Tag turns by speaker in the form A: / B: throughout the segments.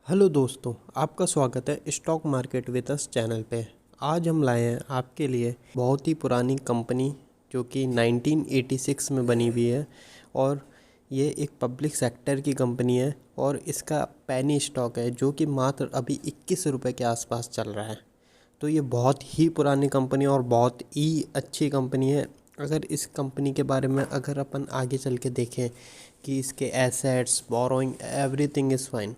A: Hello दोस्तों, आपका स्वागत है stock market with us channel पे। आज हम लाए हैं आपके लिए बहुत ही पुरानी कंपनी जो कि 1986 में बनी हुई है और ये एक पब्लिक सेक्टर की कंपनी है और इसका पेनी स्टॉक है जो कि मात्र अभी 21 रुपये के आसपास चल रहा है। तो ये बहुत ही पुरानी कंपनी और बहुत ही अच्छी कंपनी है। अगर इस कंपनी के बारे में अगर अपन आगे चल के देखें कि इसके assets, borrowing, everything is fine,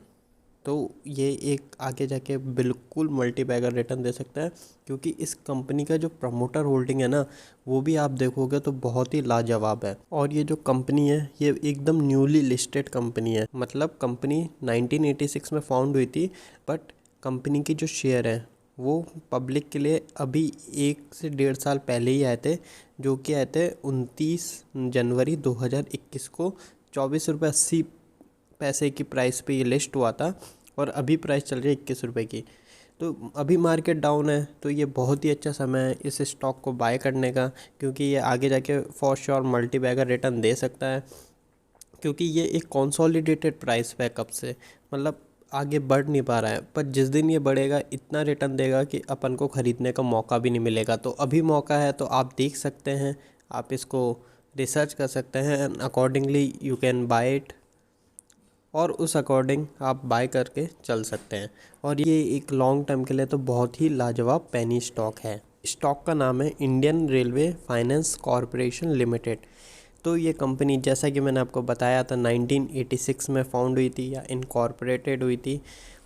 A: तो ये एक आगे जाके बिल्कुल मल्टी बैगर रिटर्न दे सकता है, क्योंकि इस कंपनी का जो प्रमोटर होल्डिंग है ना, वो भी आप देखोगे तो बहुत ही लाजवाब है। और ये जो कंपनी है ये एकदम न्यूली लिस्टेड कंपनी है। मतलब कंपनी 1986 में फाउंड हुई थी, बट कंपनी की जो शेयर है वो पब्लिक के लिए अभी 1 से 1.5 साल पहले ही आए थे, जो कि आए थे 29 जनवरी 2021 को 24 रुपये 80 पैसे की प्राइस पे ये लिस्ट हुआ था और अभी प्राइस चल रही है 21 रुपये की। तो अभी मार्केट डाउन है, तो ये बहुत ही अच्छा समय है इस स्टॉक को बाय करने का, क्योंकि ये आगे जाके for sure multibagger return दे सकता है, क्योंकि ये एक कंसोलिडेटेड प्राइस पे कब से मतलब आगे बढ़ नहीं पा रहा है। पर जिस दिन ये बढ़ेगा इतना रिटर्न देगा कि अपन को ख़रीदने का मौका भी नहीं मिलेगा। तो अभी मौका है, तो आप देख सकते हैं, आप इसको रिसर्च कर सकते हैं and accordingly you can buy it, और उस अकॉर्डिंग आप बाय करके चल सकते हैं। और ये एक लॉन्ग टर्म के लिए तो बहुत ही लाजवाब पेनी स्टॉक है। स्टॉक का नाम है Indian railway finance corporation limited. तो ये कंपनी, जैसा कि मैंने आपको बताया था, 1986 में फाउंड हुई थी या इनकॉर्पोरेटेड हुई थी,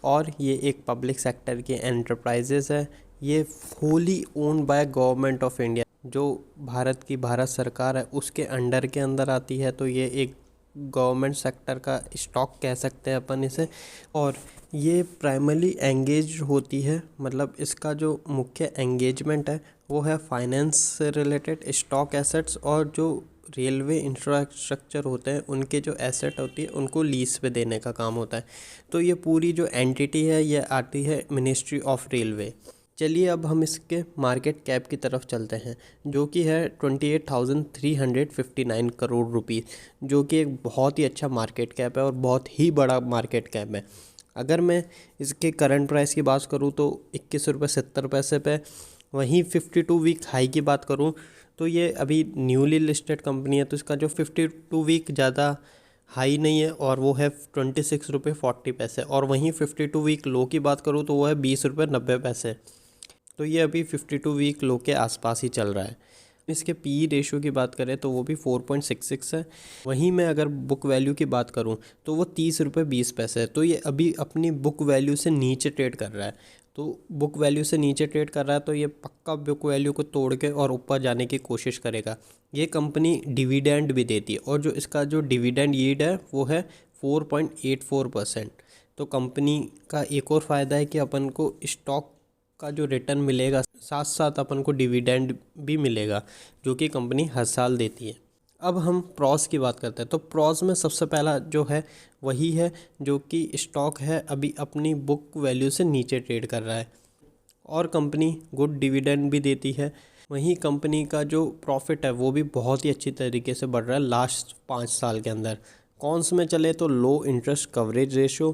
A: और ये एक पब्लिक सेक्टर की एंटरप्राइजेज़ है। ये fully own by government of India, जो भारत सरकार है उसके अंडर के अंदर आती है। तो ये एक गवर्नमेंट सेक्टर का स्टॉक कह सकते हैं अपन इसे। और ये प्राइमरली एंगेज होती है, मतलब इसका जो मुख्य एंगेजमेंट है वो है फाइनेंस से रिलेटेड स्टॉक एसेट्स, और जो रेलवे इंफ्रास्ट्रक्चर होते हैं उनके जो एसेट होती है उनको लीज पे देने का काम होता है। तो ये पूरी जो एंटिटी है ये आती है मिनिस्ट्री ऑफ रेलवे। चलिए अब हम इसके मार्केट कैप की तरफ चलते हैं, जो कि है 28,359 करोड़ रुपीस, जो कि एक बहुत ही अच्छा मार्केट कैप है और बहुत ही बड़ा मार्केट कैप है। अगर मैं इसके करंट प्राइस की बात करूं तो 21 रुपये 70 पैसे पे। वहीं 52 वीक हाई की बात करूं तो ये अभी न्यूली लिस्टेड कंपनी है, तो इसका जो 52 वीक ज़्यादा हाई नहीं है और वो है 26 रुपये 40 पैसे। और वहीं 52 वीक लो की बात करूँ तो वो है 20 रुपये 90 पैसे। तो ये अभी 52 वीक लो के आसपास ही चल रहा है। इसके पी रेशो की बात करें तो वो भी 4.66 है। वहीं मैं अगर बुक वैल्यू की बात करूं तो वो 30 रुपये 20 पैसे है। तो ये अभी अपनी बुक वैल्यू से नीचे ट्रेड कर रहा है। तो बुक वैल्यू से नीचे ट्रेड कर रहा है, तो ये पक्का बुक वैल्यू को तोड़ के और ऊपर जाने की कोशिश करेगा। ये कंपनी डिविडेंड भी देती है, और जो इसका जो डिविडेंड यील्ड है वो है 4.84%। तो कंपनी का एक और फ़ायदा है कि अपन को स्टॉक का जो रिटर्न मिलेगा साथ साथ अपन को डिविडेंड भी मिलेगा, जो कि कंपनी हर साल देती है। अब हम प्रॉस की बात करते हैं, तो प्रॉस में सबसे पहला जो है वही है जो कि स्टॉक है अभी अपनी बुक वैल्यू से नीचे ट्रेड कर रहा है, और कंपनी गुड डिविडेंड भी देती है। वहीं कंपनी का जो प्रॉफिट है वो भी बहुत ही अच्छी तरीके से बढ़ रहा है लास्ट 5 साल के अंदर। कॉन्स में चले तो लो interest coverage ratio,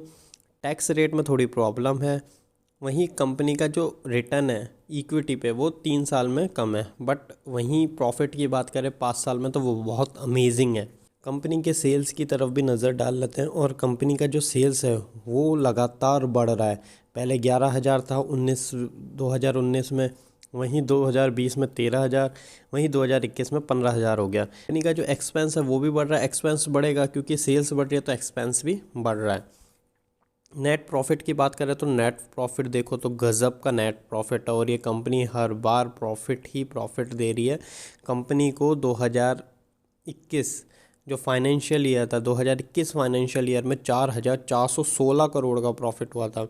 A: tax rate में थोड़ी प्रॉब्लम है। वहीं कंपनी का जो रिटर्न है इक्विटी पे वो 3 साल में कम है, बट वहीं प्रॉफिट की बात करें 5 साल में तो वो बहुत अमेजिंग है। कंपनी के सेल्स की तरफ भी नज़र डाल लेते हैं, और कंपनी का जो सेल्स है वो लगातार बढ़ रहा है। पहले 11,000 था 2019 में, वहीं 2020 में 13,000, वहीं 2021 में 15,000 हो गया। कंपनी का जो एक्सपेंस है वो भी बढ़ रहा है। एक्सपेंस बढ़ेगा क्योंकि सेल्स बढ़ रही है, तो एक्सपेंस भी बढ़ रहा है। नेट प्रॉफिट की बात करें तो नेट प्रॉफिट देखो तो गज़ब का नेट प्रॉफिट है, और ये कंपनी हर बार प्रॉफिट ही प्रॉफिट दे रही है। कंपनी को 2021 जो फाइनेंशियल ईयर था, 2021 फाइनेंशियल ईयर में 4,416 करोड़ का प्रॉफिट हुआ था।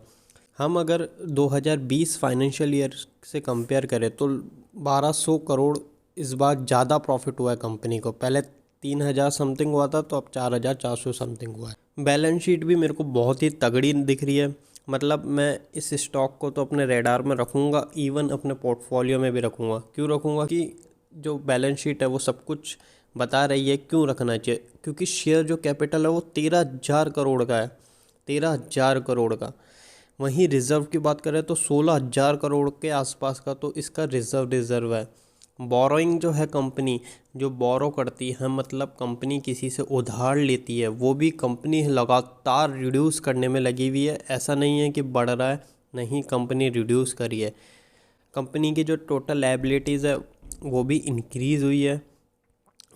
A: हम अगर 2020 फाइनेंशियल ईयर से कंपेयर करें तो 1,200 करोड़ इस बार ज़्यादा प्रॉफिट हुआ है कंपनी को। पहले 3,000 समथिंग हुआ था, तो अब 4,400 समथिंग हुआ है। बैलेंस शीट भी मेरे को बहुत ही तगड़ी दिख रही है। मतलब मैं इस स्टॉक को तो अपने रेडार में रखूँगा, इवन अपने पोर्टफोलियो में भी रखूँगा। क्यों रखूँगा कि जो बैलेंस शीट है वो सब कुछ बता रही है। क्यों रखना चाहिए? क्योंकि शेयर जो कैपिटल है वो 13,000 करोड़ का है। 13,000 करोड़ का। वहीं रिज़र्व की बात करें तो 16,000 करोड़ के आसपास का तो इसका रिज़र्व है। बोरोइंग जो है, कंपनी जो बोरो करती है, मतलब कंपनी किसी से उधार लेती है, वो भी कंपनी लगातार रिड्यूस करने में लगी हुई है। ऐसा नहीं है कि बढ़ रहा है, नहीं, कंपनी रिड्यूस करी है। कंपनी की जो टोटल लायबिलिटीज़ है वो भी इंक्रीज़ हुई है।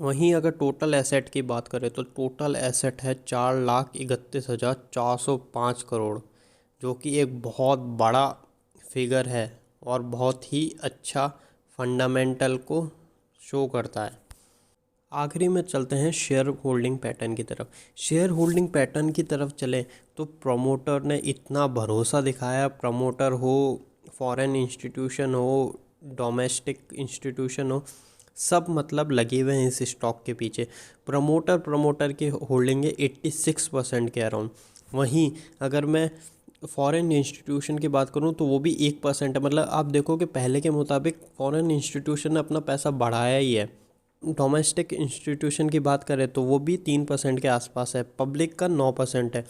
A: वहीं अगर टोटल एसेट की बात करें तो टोटल एसेट है 4,31,405 करोड़, जो कि एक बहुत बड़ा फिगर है और बहुत ही अच्छा फंडामेंटल को शो करता है। आखिरी में चलते हैं शेयर होल्डिंग पैटर्न की तरफ। शेयर होल्डिंग पैटर्न की तरफ चले तो प्रमोटर ने इतना भरोसा दिखाया, प्रमोटर हो, फॉरेन इंस्टीट्यूशन हो, डोमेस्टिक इंस्टीट्यूशन हो, सब मतलब लगे हुए हैं इस स्टॉक के पीछे। प्रमोटर की होल्डिंग है 86% के अराउंड। वहीं अगर मैं फॉरेन इंस्टीट्यूशन की बात करूं तो वो भी 1% है। मतलब आप देखो कि पहले के मुताबिक फॉरेन इंस्टीट्यूशन ने अपना पैसा बढ़ाया ही है। डोमेस्टिक इंस्टीट्यूशन की बात करें तो वो भी 3% के आसपास है, पब्लिक का 9% है।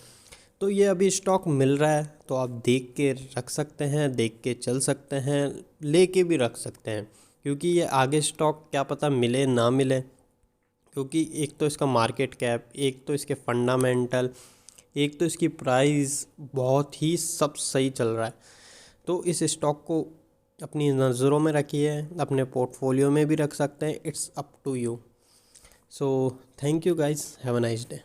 A: तो ये अभी स्टॉक मिल रहा है तो आप देख के रख सकते हैं, देख के चल सकते हैं, ले के भी रख सकते हैं, क्योंकि ये आगे स्टॉक क्या पता मिले ना मिले। क्योंकि एक तो इसका मार्केट कैप, एक तो इसके फंडामेंटल, एक तो इसकी प्राइस बहुत ही सब सही चल रहा है। तो इस स्टॉक को अपनी नज़रों में रखिए, अपने पोर्टफोलियो में भी रख सकते हैं। It's up to you. So thank you guys, have a nice day.